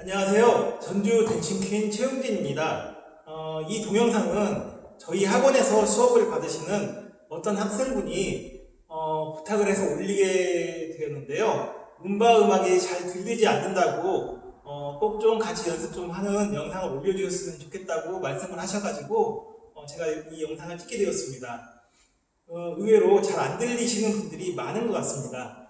안녕하세요. 전주 댄싱퀸 최용진입니다. 이 동영상은 저희 학원에서 수업을 받으시는 어떤 학생분이 부탁을 해서 올리게 되었는데요. 음바 음악이 잘 들리지 않는다고 꼭 좀 같이 연습 좀 하는 영상을 올려주셨으면 좋겠다고 말씀을 하셔가지고 제가 이 영상을 찍게 되었습니다. 의외로 잘 안 들리시는 분들이 많은 것 같습니다.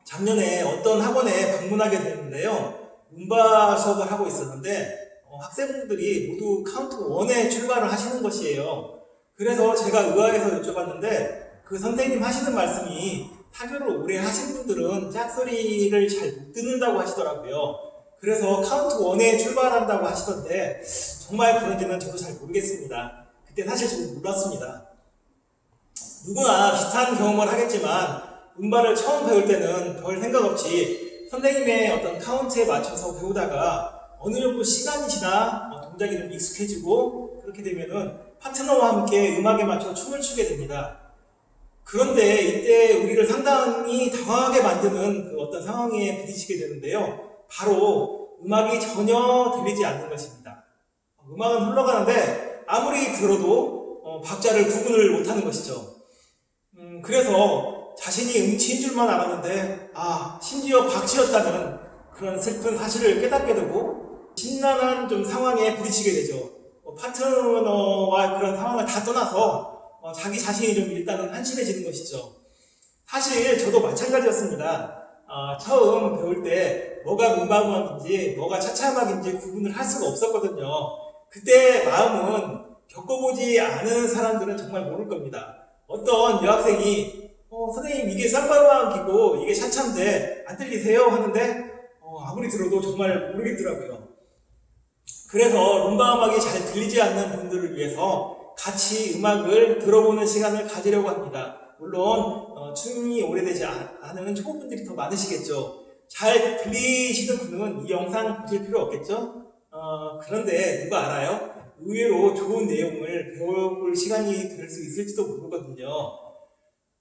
작년에 어떤 학원에 방문하게 됐는데요. 음바 수업을 하고 있었는데 학생분들이 모두 카운트 1에 출발을 하시는 것이에요. 그래서 제가 의아해서 여쭤봤는데 그 선생님 하시는 말씀이 타교를 오래 하신 분들은 짝소리를 잘 못 듣는다고 하시더라고요. 그래서 카운트 1에 출발한다고 하시던데 정말 그런지는 저도 잘 모르겠습니다. 그때 사실 저도 몰랐습니다. 누구나 비슷한 경험을 하겠지만 음바를 처음 배울 때는 별 생각 없이 선생님의 어떤 카운트에 맞춰서 배우다가 어느 정도 시간이 지나 동작이 좀 익숙해지고 그렇게 되면은 파트너와 함께 음악에 맞춰 춤을 추게 됩니다. 그런데 이때 우리를 상당히 당황하게 만드는 그 어떤 상황에 부딪히게 되는데요. 바로 음악이 전혀 들리지 않는 것입니다. 음악은 흘러가는데 아무리 들어도 박자를 구분을 못하는 것이죠. 그래서 자신이 음치인 줄만 알았는데 심지어 박치였다는 그런 슬픈 사실을 깨닫게 되고 심란한 좀 상황에 부딪히게 되죠. 파트너와 그런 상황을 다 떠나서 자기 자신이 좀 일단은 한심해지는 것이죠. 사실 저도 마찬가지였습니다. 처음 배울 때 뭐가 음악인지 뭐가 차차음악인지 구분을 할 수가 없었거든요. 그때 마음은 겪어보지 않은 사람들은 정말 모를 겁니다. 어떤 여학생이 선생님 이게 쌈바음악이고 이게 차차인데 안 들리세요? 하는데 아무리 들어도 정말 모르겠더라고요. 그래서 룸바 음악이 잘 들리지 않는 분들을 위해서 같이 음악을 들어보는 시간을 가지려고 합니다. 물론 춤이 오래되지 않은 초보분들이 더 많으시겠죠. 잘 들리시는 분은 이 영상 보실 필요 없겠죠? 그런데 누가 알아요? 의외로 좋은 내용을 배워볼 시간이 될 수 있을지도 모르거든요.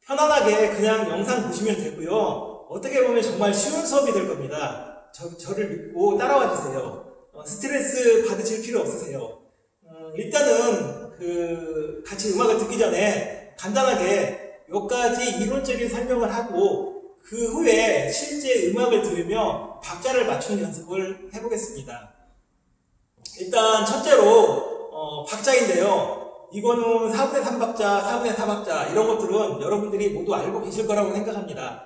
편안하게 그냥 영상 보시면 되고요. 어떻게 보면 정말 쉬운 수업이 될 겁니다. 저를 믿고 따라와 주세요. 스트레스 받으실 필요 없으세요. 일단은 같이 음악을 듣기 전에 간단하게 몇 가지 이론적인 설명을 하고 그 후에 실제 음악을 들으며 박자를 맞추는 연습을 해보겠습니다. 일단 첫째로 박자인데요. 이거는 4분의 3박자, 4분의 4박자 이런 것들은 여러분들이 모두 알고 계실 거라고 생각합니다.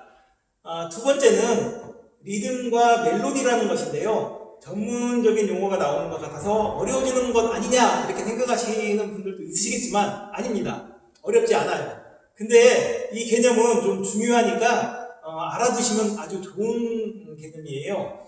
두 번째는 리듬과 멜로디라는 것인데요. 전문적인 용어가 나오는 것 같아서 어려워지는 것 아니냐 이렇게 생각하시는 분들도 있으시겠지만 아닙니다. 어렵지 않아요. 근데 이 개념은 좀 중요하니까 알아두시면 아주 좋은 개념이에요.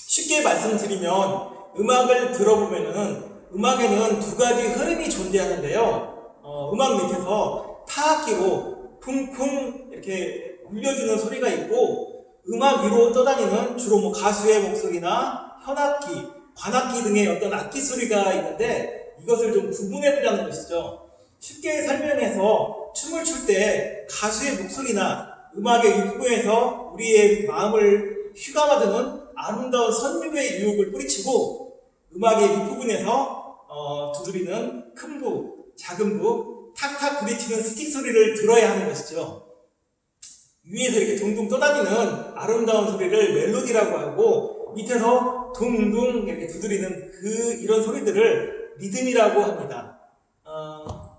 쉽게 말씀드리면 음악을 들어보면은 음악에는 두 가지 흐름이 존재하는데요. 음악 밑에서 타악기로 쿵쿵 이렇게 울려주는 소리가 있고 음악 위로 떠다니는 주로 가수의 목소리나 현악기, 관악기 등의 어떤 악기 소리가 있는데 이것을 좀 구분해보자는 것이죠. 쉽게 설명해서 춤을 출 때 가수의 목소리나 음악의 윗부분에서 우리의 마음을 휘감아드는 아름다운 선율의 유혹을 뿌리치고 음악의 윗부분에서 두드리는 큰 부, 작은 부, 탁탁 부딪히는 스틱 소리를 들어야 하는 것이죠. 위에서 이렇게 둥둥 떠다니는 아름다운 소리를 멜로디라고 하고 밑에서 둥둥 이렇게 두드리는 이런 소리들을 리듬이라고 합니다.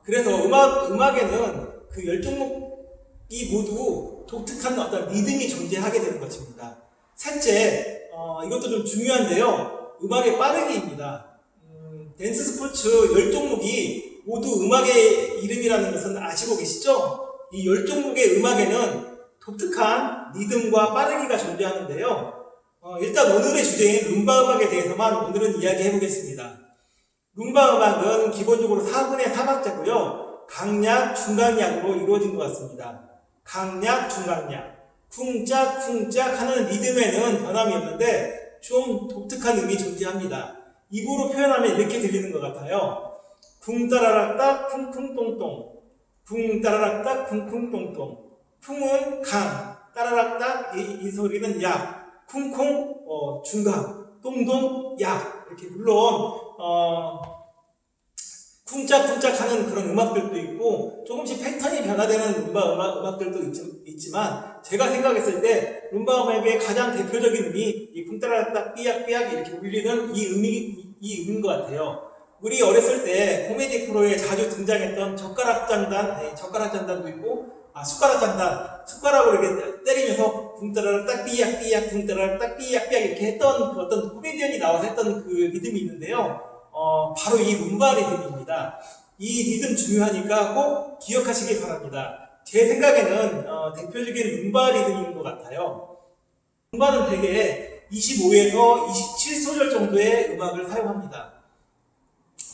그래서 음악에는 그 10종목이 모두 독특한 어떤 리듬이 존재하게 되는 것입니다. 셋째, 이것도 좀 중요한데요. 음악의 빠르기입니다. 댄스 스포츠 10종목이 모두 음악의 이름이라는 것은 아시고 계시죠? 이 10종목의 음악에는 독특한 리듬과 빠르기가 존재하는데요. 일단 오늘의 주제인 룸바 음악에 대해서만 오늘은 이야기해 보겠습니다. 룸바 음악은 기본적으로 4분의 4박자고요. 강약, 중강약으로 이루어진 것 같습니다. 강약, 중강약. 쿵짝, 쿵짝 하는 리듬에는 변함이 없는데 좀 독특한 음이 존재합니다. 입으로 표현하면 이렇게 들리는 것 같아요. 쿵 따라락딱 쿵쿵 똥똥, 쿵 따라락딱 쿵쿵 똥똥. 쿵은 강, 따라락딱 이 소리는 약, 쿵쿵 중강, 똥동, 약 이렇게 물론 쿵짝쿵짝 하는 그런 음악들도 있고 조금씩 패턴이 변화되는 룸바 음악들도 있지만 제가 생각했을 때 룸바 음악의 가장 대표적인 음이 이 쿵따라딱 삐약삐약 이렇게 울리는 이 음인 것 같아요. 우리 어렸을 때 코미디 프로에 자주 등장했던 젓가락 장단도 있고 숟가락 장단, 숟가락으로 이렇게 때리면서 쿵따라딱 삐약삐약 쿵따라딱 삐약삐약 이렇게 했던 그 어떤 코미디언이 나와서 했던 그 리듬이 있는데요. 바로 이 룸바 리듬입니다. 이 리듬 중요하니까 꼭 기억하시기 바랍니다. 제 생각에는 대표적인 룸바 리듬인 것 같아요. 룸바는 대개 25에서 27소절 정도의 음악을 사용합니다.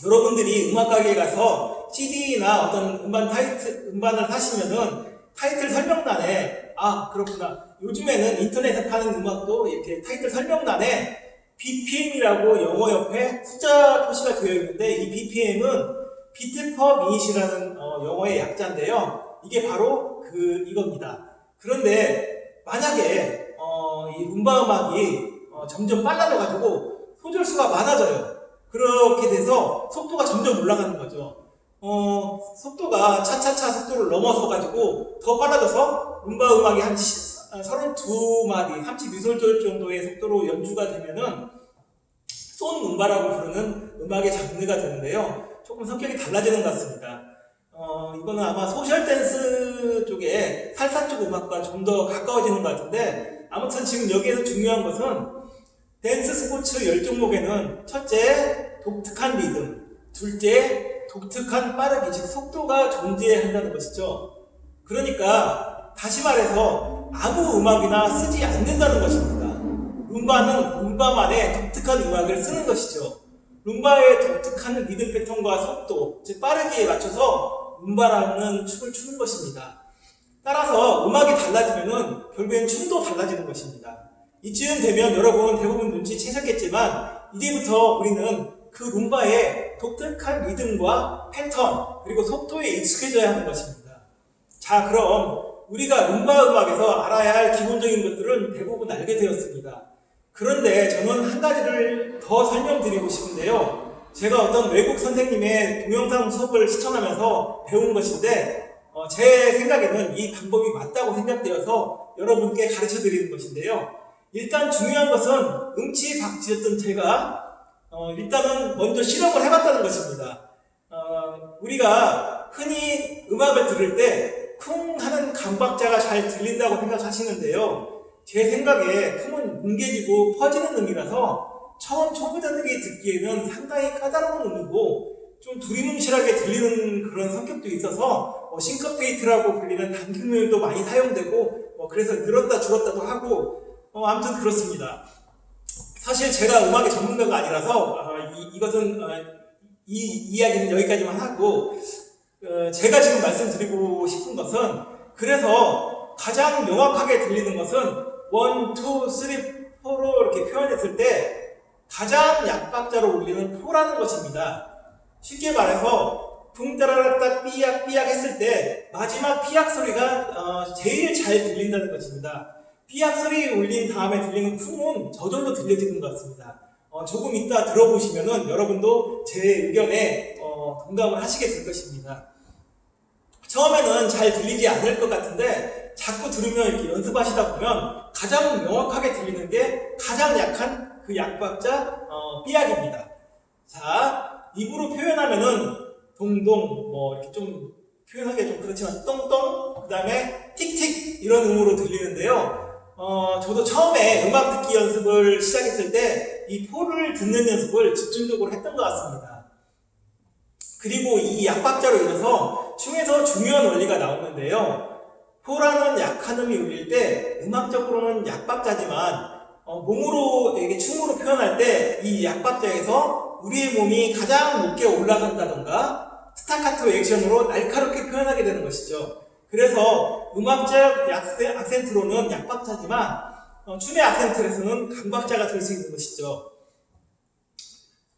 여러분들이 음악가게에 가서 CD나 어떤 음반을 사시면은 타이틀 설명란에 그렇구나. 요즘에는 인터넷에 파는 음악도 이렇게 타이틀 설명란에 BPM이라고 영어 옆에 숫자 표시가 되어 있는데 이 BPM은 비트 퍼 미닛이라는 영어의 약자인데요. 이게 바로 이겁니다. 그런데 만약에 이 룸바 음악이 점점 빨라져가지고 소절수가 많아져요. 그렇게 돼서 속도가 점점 올라가는 거죠. 속도가 차차차 속도를 넘어서가지고 더 빨라져서 룸바 음악이 한 32마디, 32소절 정도의 속도로 연주가 되면은 쏜 룸바라고 부르는 음악의 장르가 되는데요. 조금 성격이 달라지는 것 같습니다. 이거는 아마 소셜 댄스 쪽에 살사 쪽 음악과 좀 더 가까워지는 것 같은데 아무튼 지금 여기에서 중요한 것은 댄스 스포츠 10종목에는 첫째, 독특한 리듬, 둘째, 독특한 빠르기, 즉 속도가 존재한다는 것이죠. 그러니까 다시 말해서 아무 음악이나 쓰지 않는다는 것입니다. 룸바는 룸바만의 독특한 음악을 쓰는 것이죠. 룸바의 독특한 리듬 패턴과 속도, 즉 빠르기에 맞춰서 룸바라는 춤을 추는 것입니다. 따라서 음악이 달라지면은 결국엔 춤도 달라지는 것입니다. 이쯤 되면 여러분 대부분 눈치채셨겠지만 이제부터 우리는 그 룸바의 독특한 리듬과 패턴 그리고 속도에 익숙해져야 하는 것입니다. 자, 그럼 우리가 룸바 음악에서 알아야 할 기본적인 것들은 대부분 알게 되었습니다. 그런데 저는 한 가지를 더 설명드리고 싶은데요. 제가 어떤 외국 선생님의 동영상 수업을 시청하면서 배운 것인데 제 생각에는 이 방법이 맞다고 생각되어서 여러분께 가르쳐 드리는 것인데요. 일단 중요한 것은 음치박치였던 제가 일단은 먼저 실험을 해봤다는 것입니다. 우리가 흔히 음악을 들을 때 쿵 하는 감박자가 잘 들린다고 생각하시는데요. 제 생각에 쿵은 뭉개지고 퍼지는 음이라서 처음 초보자들이 듣기에는 상당히 까다로운 음이고 좀 두리뭉실하게 들리는 그런 성격도 있어서 싱커페이트라고 불리는 단기음도 많이 사용되고 그래서 늘었다 줄었다도 하고 아무튼 그렇습니다. 사실 제가 음악의 전문가가 아니라서 이것은 이 이야기는 여기까지만 하고 제가 지금 말씀드리고 싶은 것은 그래서 가장 명확하게 들리는 것은 1, 2, 3, 4로 이렇게 표현했을 때 가장 약박자로 울리는 포라는 것입니다. 쉽게 말해서 붕따라라딱 삐약 했을 때 마지막 피약 소리가 제일 잘 들린다는 것입니다. 삐약 소리 울린 다음에 들리는 쿵은 저절로 들려지는 것 같습니다. 조금 이따 들어보시면은 여러분도 제 의견에 공감을 하시게 될 것입니다. 처음에는 잘 들리지 않을 것 같은데 자꾸 들으면 이렇게 연습하시다 보면 가장 명확하게 들리는 게 가장 약한 그 약박자 삐약입니다. 자, 입으로 표현하면은 동동 이렇게 좀 표현하기 좀 그렇지만 똥똥 그 다음에 틱틱 이런 음으로 들리는데요. 저도 처음에 음악 듣기 연습을 시작했을 때 이 포를 듣는 연습을 집중적으로 했던 것 같습니다. 그리고 이 약박자로 인해서 춤에서 중요한 원리가 나오는데요. 포라는 약한 음이 울릴 때 음악적으로는 약박자지만 몸으로 춤으로 표현할 때 이 약박자에서 우리의 몸이 가장 높게 올라간다던가 스타카토 액션으로 날카롭게 표현하게 되는 것이죠. 그래서 음악적 악센트로는 약박자지만 춤의 악센트에서는 강박자가 될 수 있는 것이죠.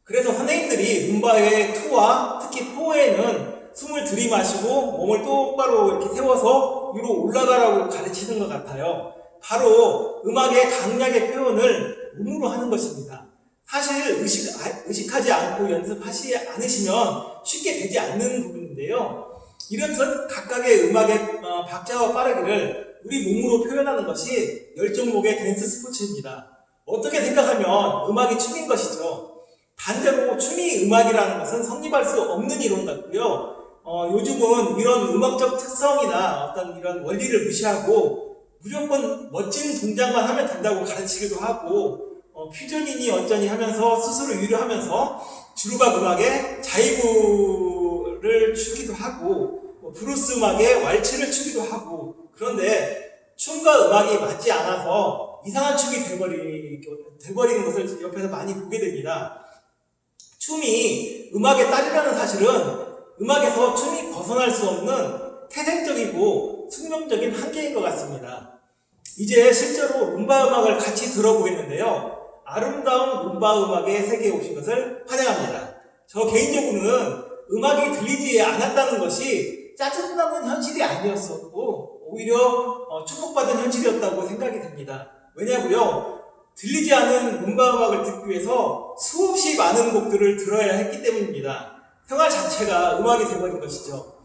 그래서 선생님들이 룸바의 2와 특히 4에는 숨을 들이마시고 몸을 똑바로 이렇게 세워서 위로 올라가라고 가르치는 것 같아요. 바로 음악의 강약의 표현을 몸으로 하는 것입니다. 사실 의식하지 않고 연습하지 않으시면 쉽게 되지 않는 부분인데요. 이렇듯 각각의 음악의 박자와 빠르기를 우리 몸으로 표현하는 것이 열정목의 댄스 스포츠입니다. 어떻게 생각하면 음악이 춤인 것이죠. 반대로 춤이 음악이라는 것은 성립할 수 없는 이론 같고요. 요즘은 이런 음악적 특성이나 어떤 이런 원리를 무시하고 무조건 멋진 동작만 하면 된다고 가르치기도 하고 퓨전이니 어쩌니 하면서 스스로 유료하면서 주루박 음악에 자이브를 추기도 하고 브루스 음악에 왈츠를 추기도 하고 그런데 춤과 음악이 맞지 않아서 이상한 춤이 돼버리는 것을 옆에서 많이 보게 됩니다. 춤이 음악의 딸이라는 사실은 음악에서 춤이 벗어날 수 없는 태생적이고 숙명적인 한계인 것 같습니다. 이제 실제로 룸바 음악을 같이 들어보겠는데요. 아름다운 룸바 음악의 세계에 오신 것을 환영합니다. 저 개인적으로는 음악이 들리지 않았다는 것이 짜증나는 현실이 아니었었고 오히려 축복받은 현실이었다고 생각이 됩니다. 왜냐고요? 들리지 않은 룸바 음악을 듣기 위해서 수없이 많은 곡들을 들어야 했기 때문입니다. 생활 자체가 음악이 되어버린 것이죠.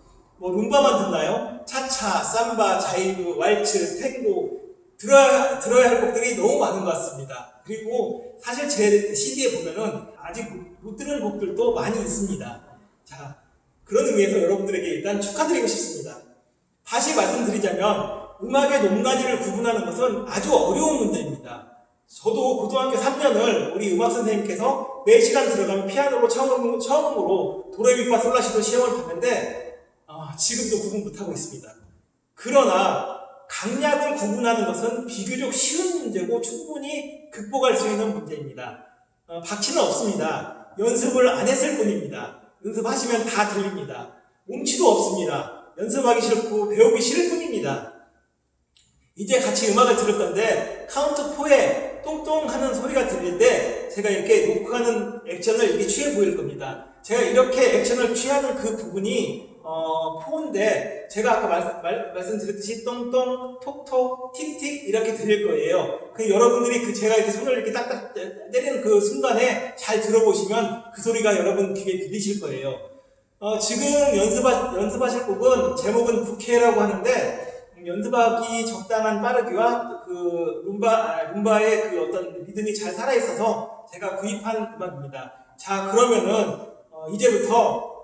룸바만 듣나요? 차차, 삼바, 자이브, 왈츠, 탱고 들어야 할 곡들이 너무 많은 것 같습니다. 그리고 사실 제 CD에 보면은 아직 못 들은 곡들도 많이 있습니다. 자, 그런 의미에서 여러분들에게 일단 축하드리고 싶습니다. 다시 말씀드리자면 음악의 높낮이를 구분하는 것은 아주 어려운 문제입니다. 저도 고등학교 3년을 우리 음악 선생님께서 매 시간 들어가면 피아노로 처음으로 도레미파솔라시도 시험을 봤는데 지금도 구분 못하고 있습니다. 그러나 강약을 구분하는 것은 비교적 쉬운 문제고 충분히 극복할 수 있는 문제입니다. 박치는 없습니다. 연습을 안 했을 뿐입니다. 연습하시면 다 들립니다. 몸치도 없습니다. 연습하기 싫고 배우기 싫을 뿐입니다. 이제 같이 음악을 들을 건데 카운트 4에 똥똥 하는 소리가 들릴 때 제가 이렇게 노크하는 액션을 이렇게 취해 보일 겁니다. 제가 이렇게 액션을 취하는 그 부분이 4인데 제가 아까 말씀드렸듯이 똥똥, 톡톡, 틱틱 이렇게 들릴 거예요. 여러분들이 제가 이렇게 손을 이렇게 딱딱 때리는 그 순간에 잘 들어보시면 그 소리가 여러분 귀에 들리실 거예요. 지금 연습하실 곡은 제목은 부케라고 하는데 연습하기 적당한 빠르기와 그 룸바의 그 어떤 리듬이 잘 살아있어서 제가 구입한 음악입니다. 자, 그러면은 이제부터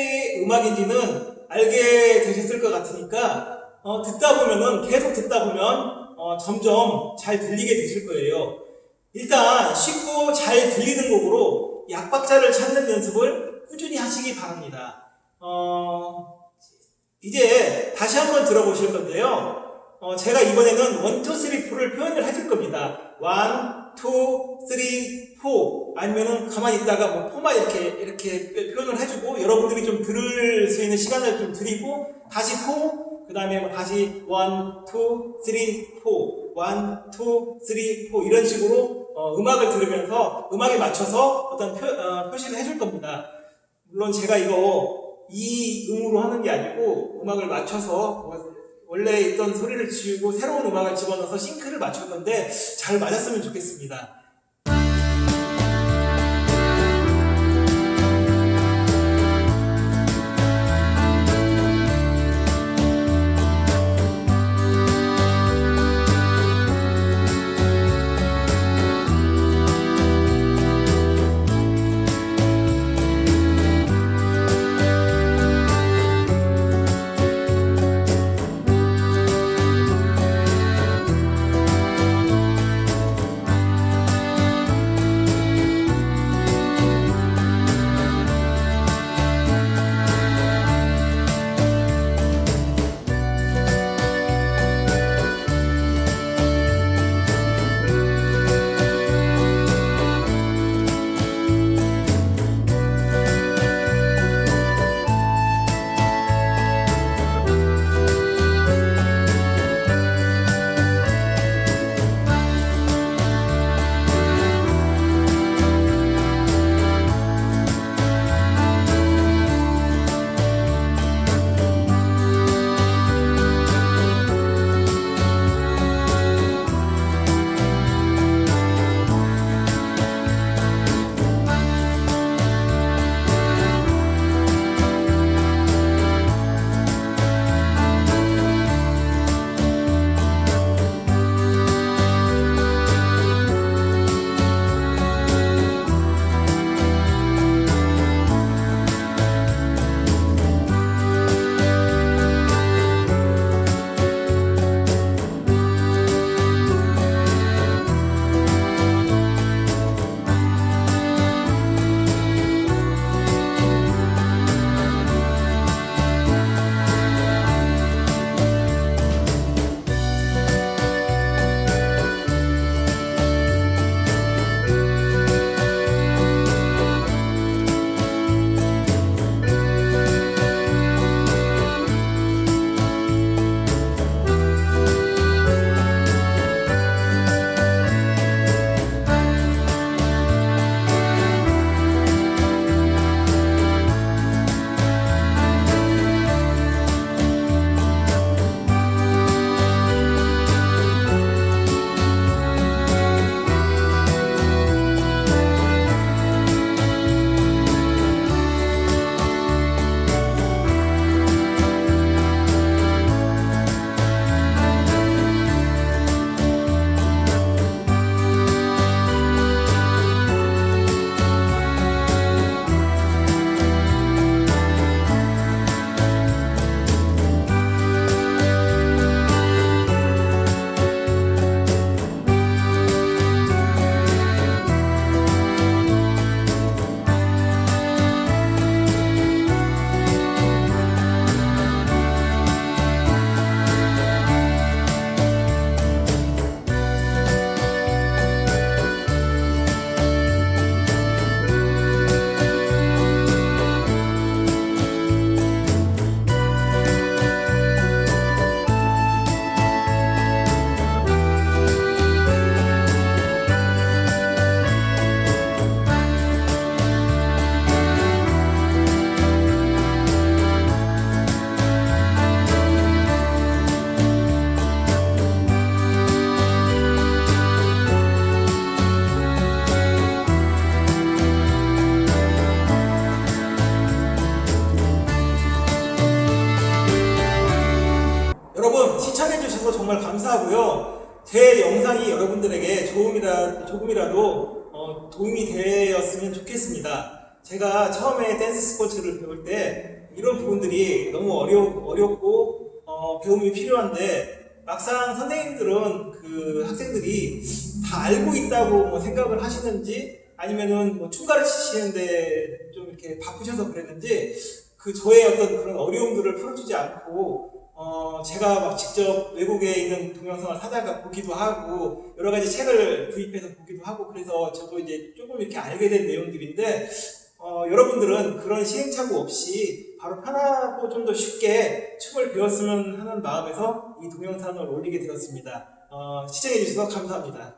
어디의 음악인지는 알게 되셨을 것 같으니까 듣다 보면은 계속 듣다 보면 점점 잘 들리게 되실 거예요. 일단 쉽고 잘 들리는 곡으로 약박자를 찾는 연습을 꾸준히 하시기 바랍니다. 이제 다시 한번 들어보실 건데요. 제가 이번에는 1, 2, 3, 4를 표현을 해줄 겁니다. 1, 2, 3, 4 아니면은 가만히 있다가 뭐 4만 이렇게 표현을 해주고 여러분들이 좀 들을 수 있는 시간을 좀 드리고 다시 4, 그 다음에 뭐 다시 1, 2, 3, 4 1, 2, 3, 4 이런 식으로 음악을 들으면서 음악에 맞춰서 어떤 표시를 해줄 겁니다. 물론 제가 이거 이 음으로 하는 게 아니고 음악을 맞춰서 원래 있던 소리를 지우고 새로운 음악을 집어넣어서 싱크를 맞출 건데 잘 맞았으면 좋겠습니다. 정말 감사하고요. 제 영상이 여러분들에게 조금이라도 도움이 되었으면 좋겠습니다. 제가 처음에 댄스 스포츠를 배울 때 이런 부분들이 너무 어렵고 배움이 필요한데 막상 선생님들은 그 학생들이 다 알고 있다고 뭐 생각을 하시는지 아니면은 뭐 춤 가르치시는데 좀 이렇게 바쁘셔서 그랬는지 그 저의 어떤 그런 어려움들을 풀어주지 않고 제가 막 직접 외국에 있는 동영상을 사다가 보기도 하고 여러 가지 책을 구입해서 보기도 하고 그래서 저도 이제 조금 이렇게 알게 된 내용들인데 여러분들은 그런 시행착오 없이 바로 편하고 좀 더 쉽게 춤을 배웠으면 하는 마음에서 이 동영상을 올리게 되었습니다. 시청해주셔서 감사합니다.